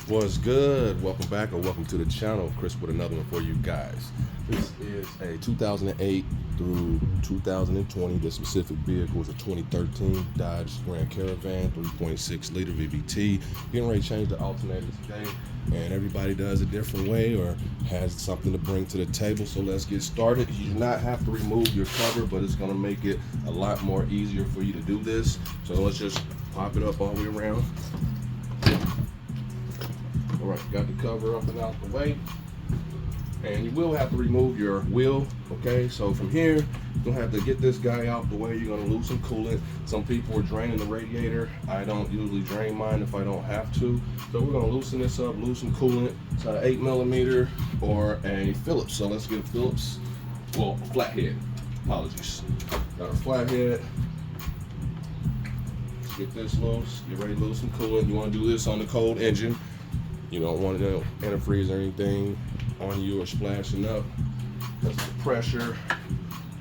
What's good? Welcome back or welcome to the channel. Chris with another one for you guys. This is a 2008 through 2020. This specific vehicle is a 2013 Dodge Caravan 3.6 liter VVT. Getting ready to change the alternator today, and everybody does it a different way or has something to bring to the table. So let's get started. You do not have to remove your cover, but it's going to make it a lot more easier for you to do this. So let's just pop it up all the way around. All right, got the cover up and out the way, and you will have to remove your wheel. Okay, so from here you're gonna have to get this guy out the way. You're gonna lose some coolant. Some people are draining the radiator. I don't usually drain mine if I don't have to. So we're gonna loosen this up, lose some coolant. It's an 8mm or a Phillips. So let's get a Phillips, well, a flathead. Apologies. Got a flathead. Let's get this loose. Get ready to lose some coolant. You want to do this on the cold engine. You don't want to antifreeze or anything on you or splashing up. That's the pressure.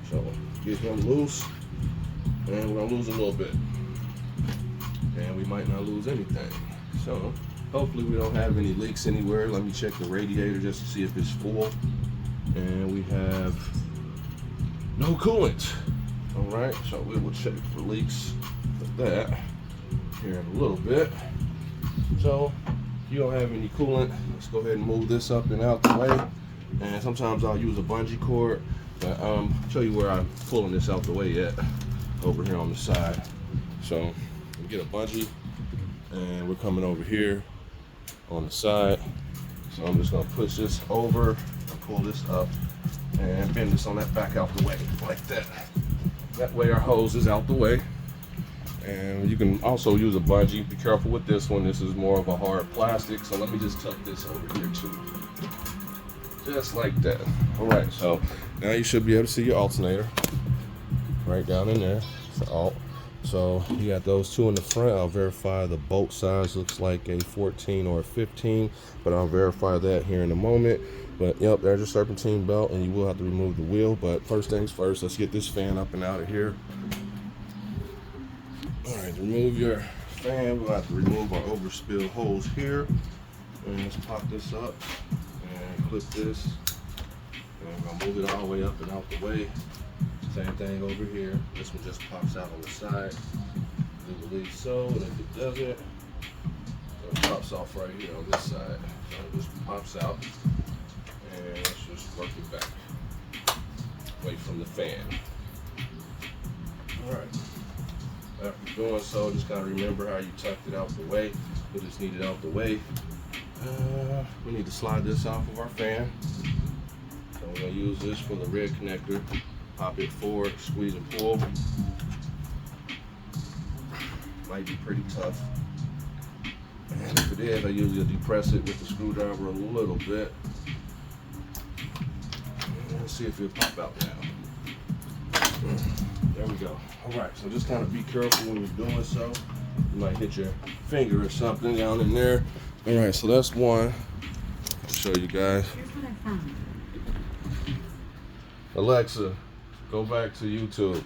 So get him loose, and we're gonna lose a little bit, and we might not lose anything. So hopefully we don't have any leaks anywhere. Let me check the radiator just to see if it's full, and we have no coolant. All right, so we will check for leaks for that here in a little bit. So if you don't have any coolant, let's go ahead and move this up and out the way. And sometimes I'll use a bungee cord, but I'll show you where I'm pulling this out the way at, over here on the side. So we get a bungee, and we're coming over here on the side. So I'm just gonna push this over and pull this up and bend this on that back out the way, like that. That way our hose is out the way. And you can also use a bungee. Be careful with this one. This is more of a hard plastic. So let me just tuck this over here too. Just like that. All right, so now you should be able to see your alternator right down in there. So you got those two in the front. I'll verify the bolt size. Looks like a 14 or a 15, but I'll verify that here in a moment. But yep, there's your serpentine belt, and you will have to remove the wheel. But first things first, let's get this fan up and out of here. All right, remove your fan. We'll have to remove our overspill hose here. And let's pop this up and clip this. And we're gonna move it all the way up and out the way. Same thing over here. This one just pops out on the side. We believe so, and if it doesn't, it pops off right here on this side. So it just pops out. And let's just work it back away from the fan. All right. After doing so, just gotta remember how you tucked it out the way. We just need it out the way. We need to slide this off of our fan. So we're gonna use this for the red connector. Pop it forward, squeeze and pull. Might be pretty tough. And if it is, I usually depress it with the screwdriver a little bit. And let's see if it'll pop out now. There we go. All right, so just kind of be careful when you're doing so. You might hit your finger or something down in there. All right, so that's one. I'll show you guys. Here's what I found. Alexa, go back to YouTube.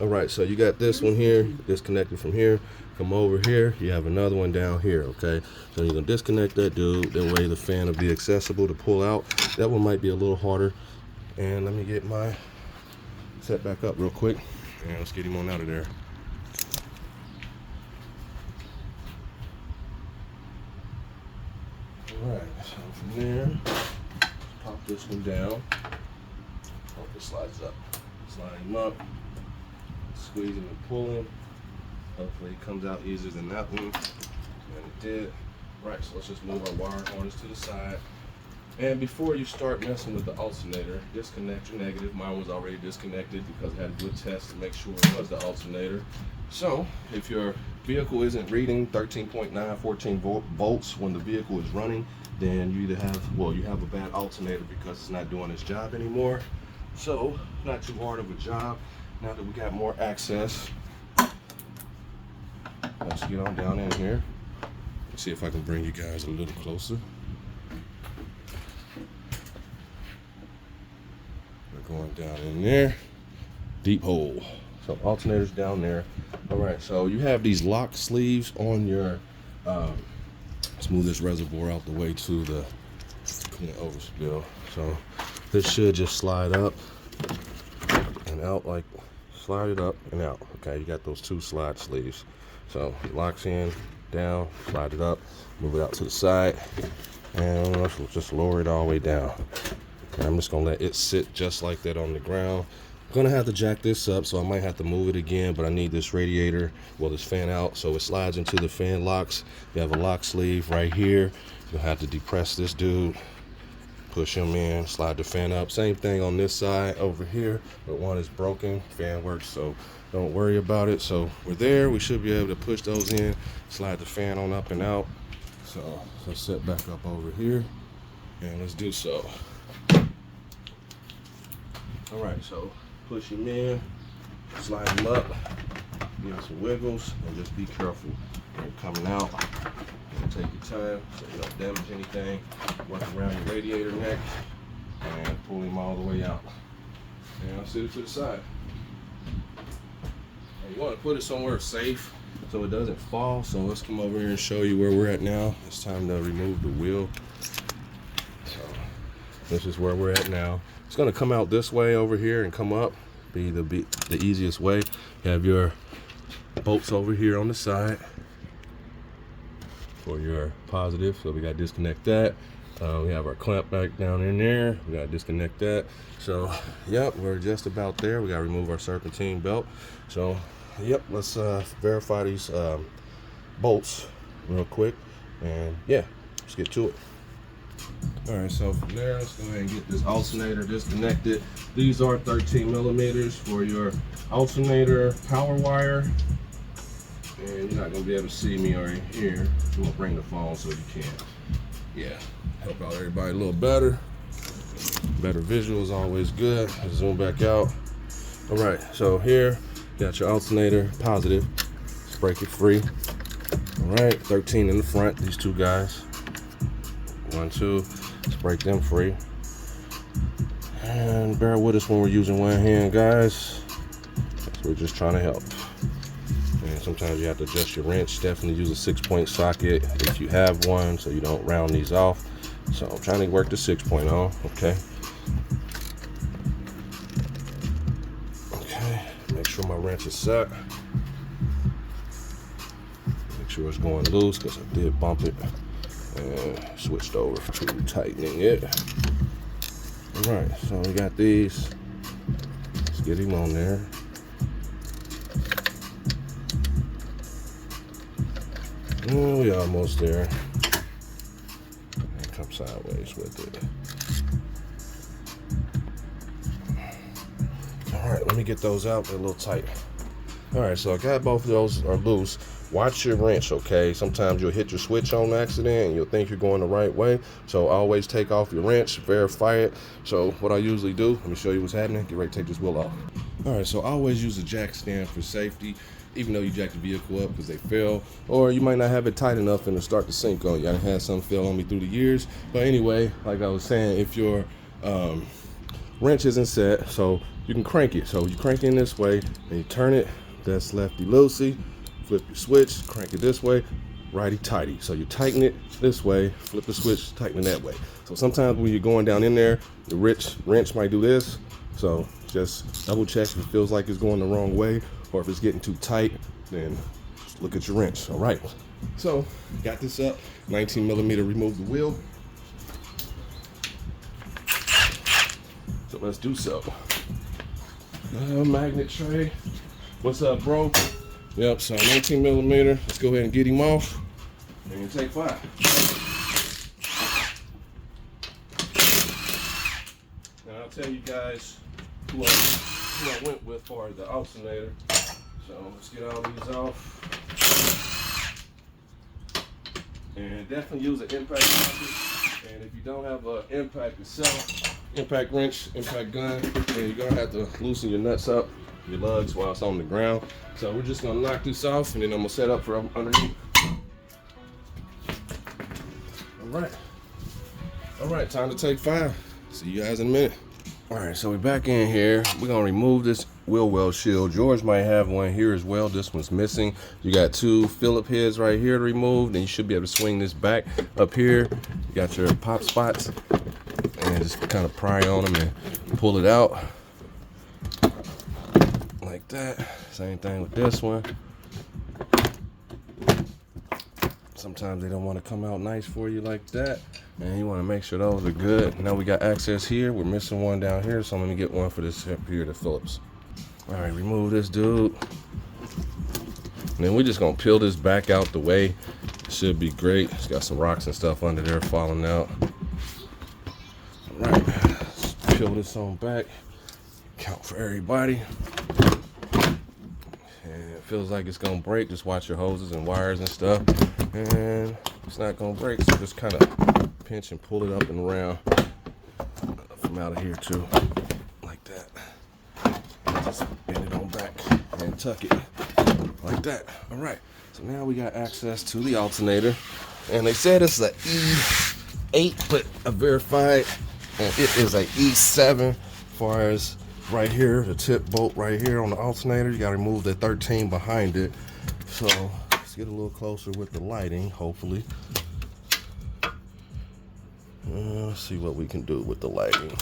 All right, so you got this one here, disconnected from here. Come over here, you have another one down here, okay? So you're gonna disconnect that dude. That way the fan will be accessible to pull out. That one might be a little harder. And let me get my set back up real quick. And let's get him on out of there. All right, so from there, pop this one down. Hope it slides up. Slide him up, squeeze him and pull him. Hopefully it comes out easier than that one. And it did. Right, so let's just move our wire harness to the side. And before you start messing with the alternator, disconnect your negative. Mine was already disconnected because I had to do a test to make sure it was the alternator. So if your vehicle isn't reading 13.9, 14 volts when the vehicle is running, then you either have, well, you have a bad alternator because it's not doing its job anymore. So not too hard of a job. Now that we got more access, let's get on down in here. Let's see if I can bring you guys a little closer. Going down in there, deep hole. So alternator's down there. All right, so you have these lock sleeves on your Let's move this reservoir out the way to the overspill. So this should just slide up and out, like slide it up and out. Okay, you got those 2 slide sleeves. So it locks in, down, slide it up, move it out to the side, and let's just lower it all the way down. And I'm just gonna let it sit just like that on the ground. I'm gonna have to jack this up, so I might have to move it again, but I need this radiator, well, this fan out, so it slides into the fan locks. You have a lock sleeve right here. You'll have to depress this dude, push him in, slide the fan up. Same thing on this side over here, but one is broken. Fan works, so don't worry about it. So we're there. We should be able to push those in, slide the fan on up and out. So let's set back up over here, and let's do so. All right, so push him in, slide him up, give him some wiggles, and just be careful when coming out. And take your time so you don't damage anything. Work around your radiator neck and pull him all the way out. And I'll sit it to the side. And you want to put it somewhere safe so it doesn't fall. So let's come over here and show you where we're at now. It's time to remove the wheel. So this is where we're at now. It's going to come out this way over here and come up. Be the easiest way. You have your bolts over here on the side for your positive, so we got to disconnect that. We have our clamp back down in there. We got to disconnect that. So yep, we're just about there. We got to remove our serpentine belt. So yep, let's verify these bolts real quick, and yeah, let's get to it. All right, so from there, let's go ahead and get this alternator disconnected. These are 13 millimeters for your alternator power wire. And you're not gonna be able to see me right here. I'm gonna bring the phone so you can. Yeah, help out everybody a little better. Better visual is always good. Let's zoom back out. All right, so here, you got your alternator positive. Let's break it free. All right, 13 in the front, these 2 guys. 1, 2, let's break them free. And bear with us when we're using one hand, guys. We're just trying to help. And sometimes you have to adjust your wrench. Definitely use a 6-point socket if you have one, so you don't round these off. So I'm trying to work the 6-point on. Okay. Okay. Make sure my wrench is set. Make sure it's going loose because I did bump it. And switched over to tightening it. All right. So we got these. Let's get him on there. Oh, we almost there. And come sideways with it. All right, let me get those out. They're a little tight. All right, so I got both of those are loose. Watch your wrench, okay? Sometimes you'll hit your switch on accident and you'll think you're going the right way. So always take off your wrench, verify it. So what I usually do, let me show you what's happening. Get ready to take this wheel off. All right, so I always use a jack stand for safety, even though you jack the vehicle up because they fail, or you might not have it tight enough and it'll start to sink on you. I had some fail on me through the years. But anyway, like I was saying, if your wrench isn't set, so you can crank it. So you crank it in this way and you turn it, that's lefty loosey. Flip your switch, crank it this way, righty tighty. So you tighten it this way, flip the switch, tighten it that way. So sometimes when you're going down in there, the wrench might do this. So just double check if it feels like it's going the wrong way, or if it's getting too tight, then just look at your wrench. All right. So got this up, 19 millimeter, remove the wheel. So let's do so. Magnet tray. What's up, bro? Yep, so 19 millimeter. Let's go ahead and get him off. And take 5. And I'll tell you guys who I went with for the alternator. So let's get all these off. And definitely use an impact socket. And if you don't have an impact itself, impact wrench, impact gun, then you're gonna have to loosen your nuts up, your lugs while it's on the ground. So we're just gonna knock this off and then I'm gonna set up for underneath. All right, time to take 5. See you guys in a minute. All right, so we're back in here. We're gonna remove this wheel well shield. Yours might have one here as well. This one's missing. You got 2 Phillip heads right here to remove. Then you should be able to swing this back up here. You got your pop spots, and just kind of pry on them and pull it out like that. Same thing with this one. Sometimes they don't want to come out nice for you like that, and you want to make sure those are good. Now we got access here. We're missing one down here, so I'm going to get one for this up here, the Phillips. All right, remove this dude. And then we're just going to peel this back out the way. It should be great. It's got some rocks and stuff under there falling out. All right, let's peel this on back. Count for everybody. And it feels like it's going to break. Just watch your hoses and wires and stuff. And it's not gonna break, so just kind of pinch and pull it up and around from out of here too, like that. Just bend it on back and tuck it like that. All right, so now we got access to the alternator, and they said it's an E8, but I verified, and it is a E7. As far as right here, the tip bolt right here on the alternator, you gotta remove the 13 behind it. So let's get a little closer with the lighting, hopefully. Let's see what we can do with the lighting.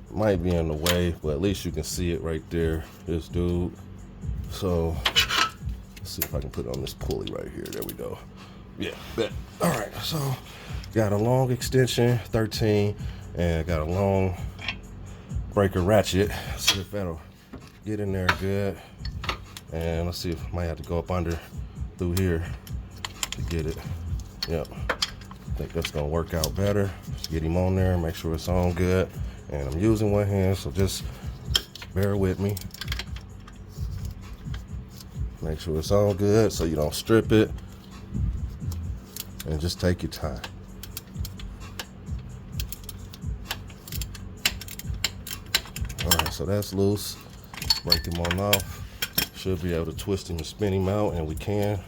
Might be in the way, but at least you can see it right there, this dude. So let's see if I can put it on this pulley right here. There we go. Yeah, bet. All right, so got a long extension, 13, and got a long breaker ratchet. Let's see if that'll get in there good. And let's see if I might have to go up under through here to get it. Yep, I think that's gonna work out better. Just get him on there, make sure it's on good. And I'm using one hand, so just bear with me. Make sure it's on good so you don't strip it. And just take your time. All right, so that's loose. Break him on off. Should be able to twist him and spin him out, and we can.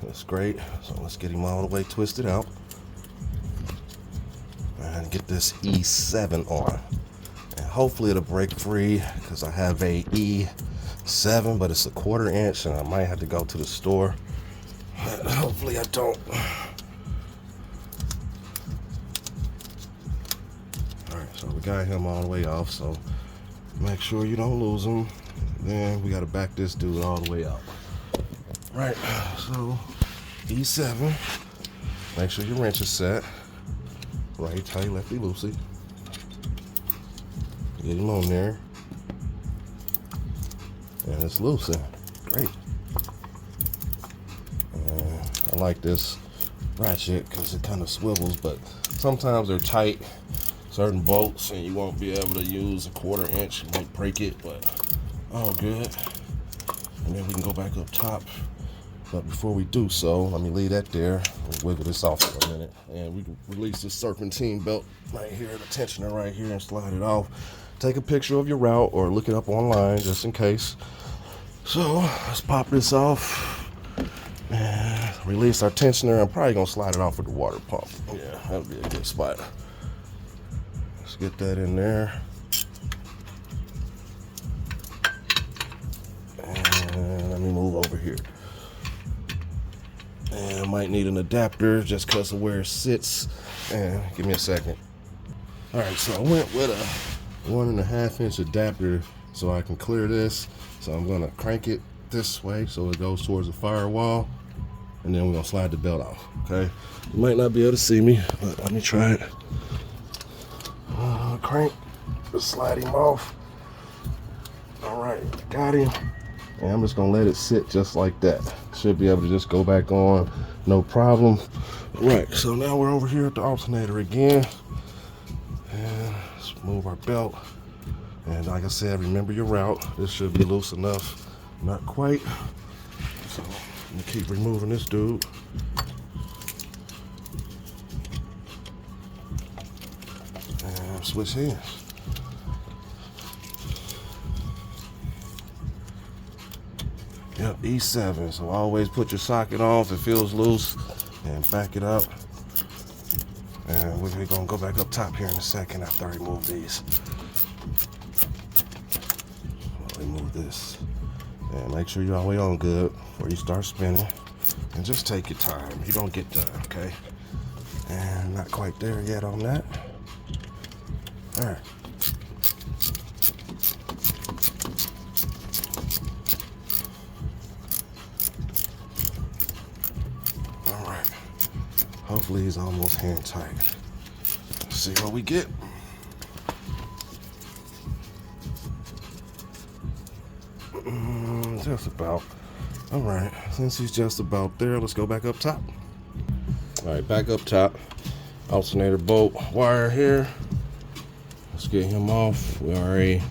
That's great. So let's get him all the way twisted out and get this E7 on. And hopefully it'll break free, because I have a E7, but it's a 1/4 inch, and I might have to go to the store. But hopefully I don't. All right, so we got him all the way off, so make sure you don't lose him. Then we got to back this dude all the way out. Right, so E7. Make sure your wrench is set. Right, tight, lefty, loosey. Get him on there. And it's loosened. Great. And I like this ratchet because it kind of swivels, but sometimes they're tight, certain bolts, and you won't be able to use a 1/4 inch. You might break it, but all good. And then we can go back up top. But before we do so, let me leave that there. We'll wiggle this off for a minute. And we can release this serpentine belt right here, the tensioner right here, and slide it off. Take a picture of your route or look it up online just in case. So let's pop this off and release our tensioner. I'm probably gonna slide it off with the water pump. Yeah, that'll be a good spot. Let's get that in there. And let me move over here. And I might need an adapter just because of where it sits. And give me a second. All right, so I went with a 1.5 inch adapter so I can clear this. So I'm gonna crank it this way so it goes towards the firewall, and then we're gonna slide the belt off. Okay, you might not be able to see me, but let me try it. Crank, slide him off. All right, got him. And I'm just gonna let it sit just like that. Should be able to just go back on, no problem. All right, so now we're over here at the alternator again. And let's move our belt. And like I said, remember your route. This should be loose enough. Not quite. So I'm gonna keep removing this dude. And switch hands. Yep, E7. So always put your socket on if it feels loose and back it up. And we're gonna go back up top here in a second after I remove these. remove this. And make sure you're all the way on good before you start spinning. And just take your time. You're gonna get done, okay? And not quite there yet on that. All right. All right. Hopefully he's almost hand tight. Let's see what we get. Just about. All right, since he's just about there, let's go back up top. All right, back up top. Alternator bolt wire here. Let's get him off. We already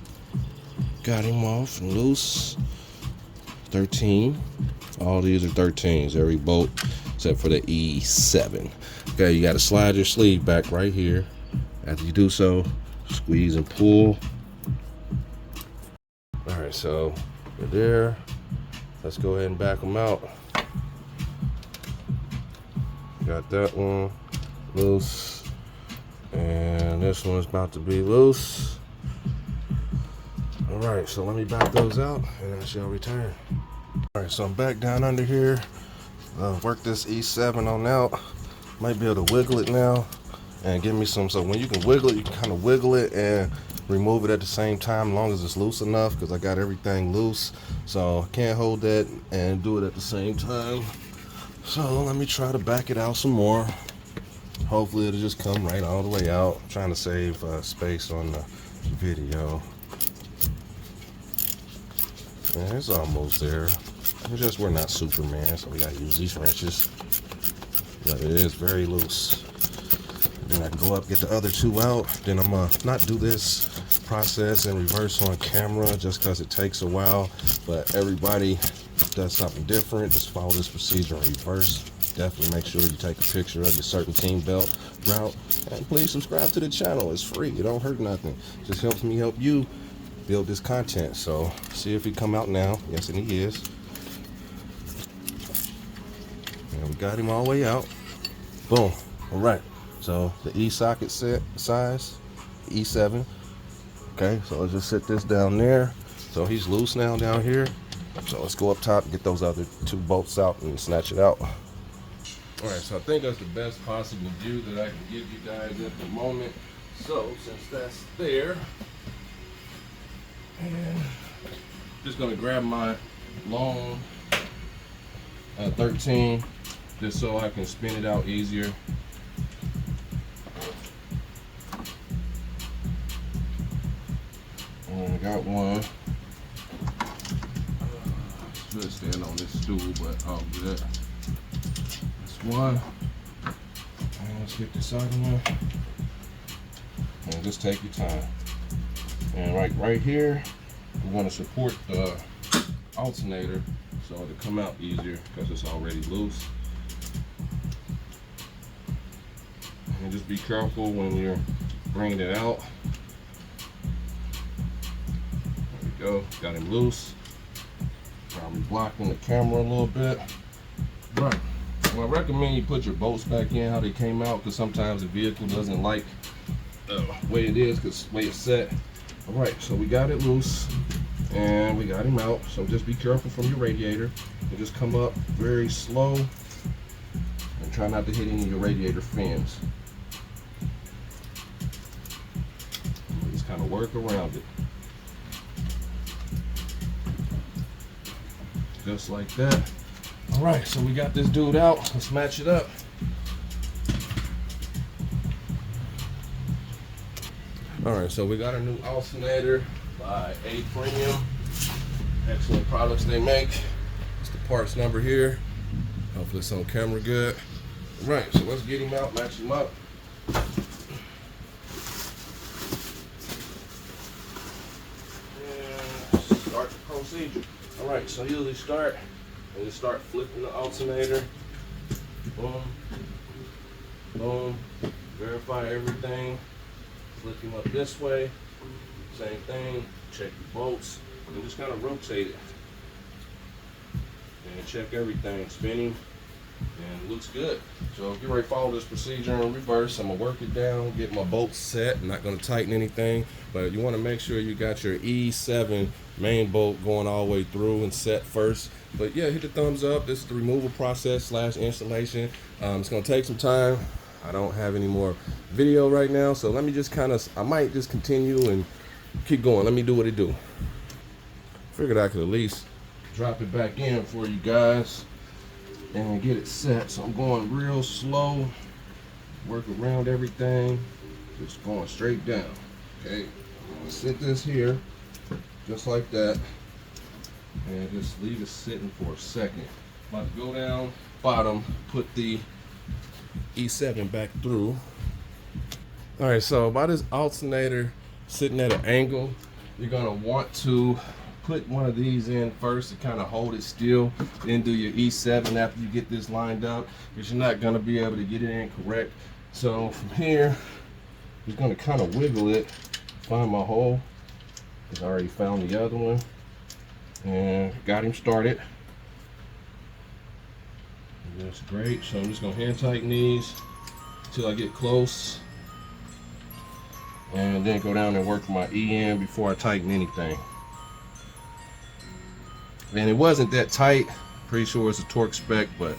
got him off and loose. 13. All these are 13s, every bolt except for the E7. Okay, you got to slide your sleeve back right here. After you do so, squeeze and pull. All right, so we're there. Let's go ahead and back them out. Got that one loose, and this one's about to be loose. All right, so let me back those out, and I shall return. All right, so I'm back down under here. Work this E7 on out. Might be able to wiggle it now, and give me some. So when you can wiggle it, you can kind of wiggle it and remove it at the same time, as long as it's loose enough, because I got everything loose. So I can't hold that and do it at the same time. So let me try to back it out some more. Hopefully it'll just come right all the way out. I'm trying to save space on the video. And it's almost there. It's just we're not Superman, so we gotta use these wrenches. But it is very loose. Then I can go up, get the other two out. Then I'm gonna not do this process in reverse on camera just because it takes a while. But everybody does something different. Just follow this procedure in reverse. Definitely make sure you take a picture of your Serpentine belt route. And please subscribe to the channel. It's free. It don't hurt nothing. Just helps me help you build this content. So see if he come out now. Yes, and he is. And we got him all the way out. Boom. All right. So the E socket set size, E7. Okay, so let's just sit this down there. So he's loose now down here. So let's go up top and get those other two bolts out and snatch it out. All right, so I think that's the best possible view that I can give you guys at the moment. So since that's there, and just gonna grab my long 13 just so I can spin it out easier. And I got one. Should stand on this stool, but I'll do that. That's one. And let's get this other one. And just take your time. And right here, we want to support the alternator so it'll come out easier because it's already loose. And just be careful when you're bringing it out. There we go. Got him loose. Probably blocking the camera a little bit. Right. Well, I recommend you put your bolts back in how they came out, because sometimes the vehicle doesn't like the way it is, because the way it's set. All right, so we got it loose and we got him out. So just be careful from your radiator and just come up very slow and try not to hit any of your radiator fins. Just kind of work around it. Just like that. All right, so we got this dude out. Let's match it up. All right, so we got a new alternator by A Premium. Excellent products they make. It's the parts number here. Hopefully it's on camera good. All right, so let's get him out, match him up. And start the procedure. All right, so usually start and just start flipping the alternator. Boom, boom. Verify everything. Flip him up this way. Same thing. Check your bolts and just kind of rotate it. And check everything. Spin him. and it looks good. So get ready to follow this procedure in reverse. I'm gonna work it down, get my bolts set. I'm not gonna tighten anything, but you wanna make sure you got your E7 main bolt going all the way through and set first. But yeah, hit the thumbs up. This is the removal process / installation. It's gonna take some time. I don't have any more video right now, so let me just I might just continue and keep going. Let me do what it do. Figured I could at least drop it back in for you guys and get it set. So I'm going real slow, work around everything, just going straight down. Okay, I'm gonna sit this here just like that and just leave it sitting for a second. About to go down bottom, put the E7 back through. All right, so by this alternator sitting at an angle, you're gonna want to put one of these in first to kind of hold it still, then do your E7 after you get this lined up, because you're not gonna be able to get it in correct. So from here, you're gonna kind of wiggle it, find my hole, because I already found the other one, and got him started. That's great. So I'm just gonna hand tighten these until I get close, and then go down and work my E in before I tighten anything. And it wasn't that tight. Pretty sure it's a torque spec, but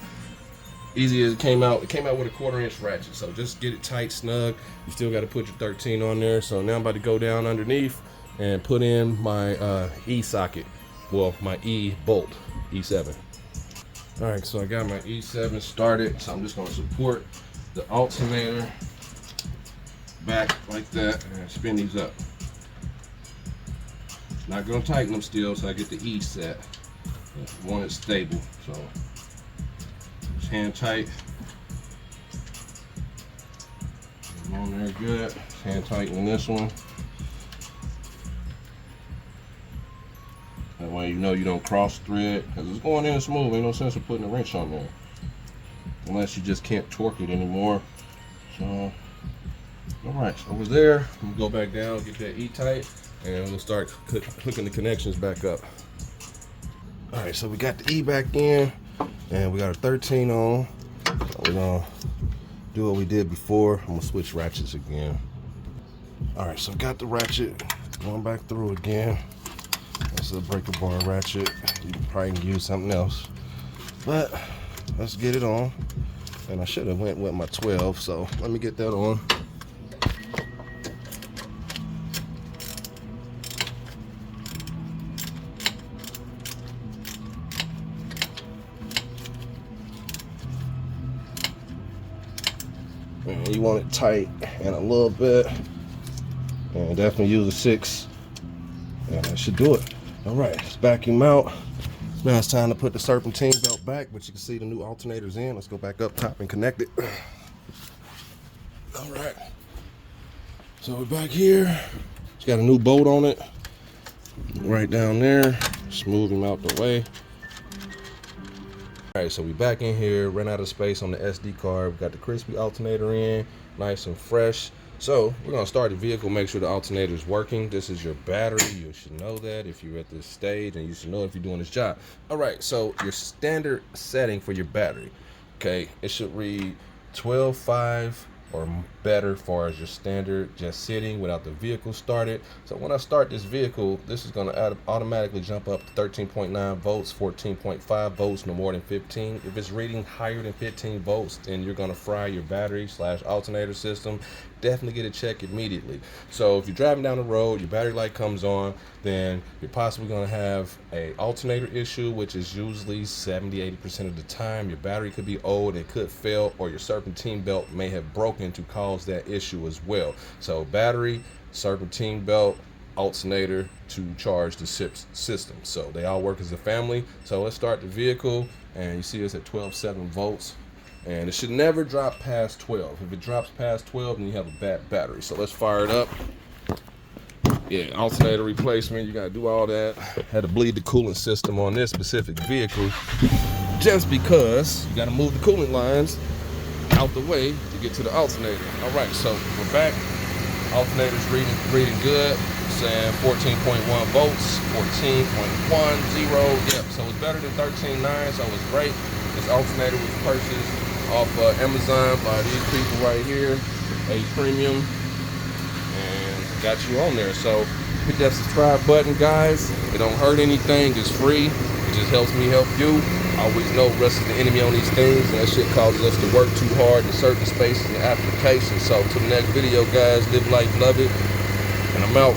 easy as it came out. It came out with a 1/4 inch ratchet. So just get it tight, snug. You still got to put your 13 on there. So now I'm about to go down underneath and put in my E socket. Well, my E bolt, E7. All right, so I got my E7 started. So I'm just gonna support the alternator back like that and spin these up. Not gonna tighten them still, so I get the E set. I want it stable, so just hand tight. I'm on there good. Just hand tighten this one. That way you know you don't cross thread, because it's going in smooth. Ain't no sense of putting a wrench on there, unless you just can't torque it anymore. So, all right, so we're there. I'm gonna go back down, get that E tight, and we'll start hooking the connections back up. All right, so we got the E back in, and we got our 13 on. So we're gonna do what we did before. I'm gonna switch ratchets again. All right, so got the ratchet going back through again. That's a breaker bar ratchet. You probably can use something else, but let's get it on. And I should have went with my 12, so let me get that on. And you want it tight and a little bit, and definitely use a 6, and that should do it. All right, let's back him out. Now it's time to put the serpentine belt back, but you can see the new alternator's in. Let's go back up top and connect it. All right, so we're back here. It's got a new bolt on it right down there. Just move him out the way. All right, so we back in here, ran out of space on the SD card. We got the crispy alternator in, nice and fresh. So we're gonna start the vehicle, make sure the alternator is working. This is your battery. You should know that if you're at this stage, and you should know if you're doing this job. All right, so your standard setting for your battery, okay, it should read 12.5 or better as far as your standard, just sitting without the vehicle started. So when I start this vehicle, this is gonna automatically jump up to 13.9 volts, 14.5 volts, no more than 15. If it's reading higher than 15 volts, then you're gonna fry your battery / alternator system. Definitely get it checked immediately. So if you're driving down the road, your battery light comes on, then you're possibly gonna have a alternator issue, which is usually 70–80% of the time. Your battery could be old, it could fail, or your serpentine belt may have broken to cause that issue as well. So battery, serpentine belt, alternator to charge the system. So they all work as a family. So let's start the vehicle, and you see us at 12.7 volts. And it should never drop past 12. If it drops past 12, then you have a bad battery. So let's fire it up. Yeah, alternator replacement, you gotta do all that. Had to bleed the coolant system on this specific vehicle, just because you gotta move the coolant lines out the way to get to the alternator. All right, so we're back. Alternator's reading good. Saying 14.1 volts, 14.10. Yep, so it's better than 13.9, so it's great. This alternator was purchased off Amazon by these people right here, A Premium, and got you on there. So hit that subscribe button, guys. It don't hurt anything. It's free. It just helps me help you. I always know rust is the enemy on these things, and that shit causes us to work too hard in certain spaces and applications. So till the next video, guys, live life, love it, and I'm out.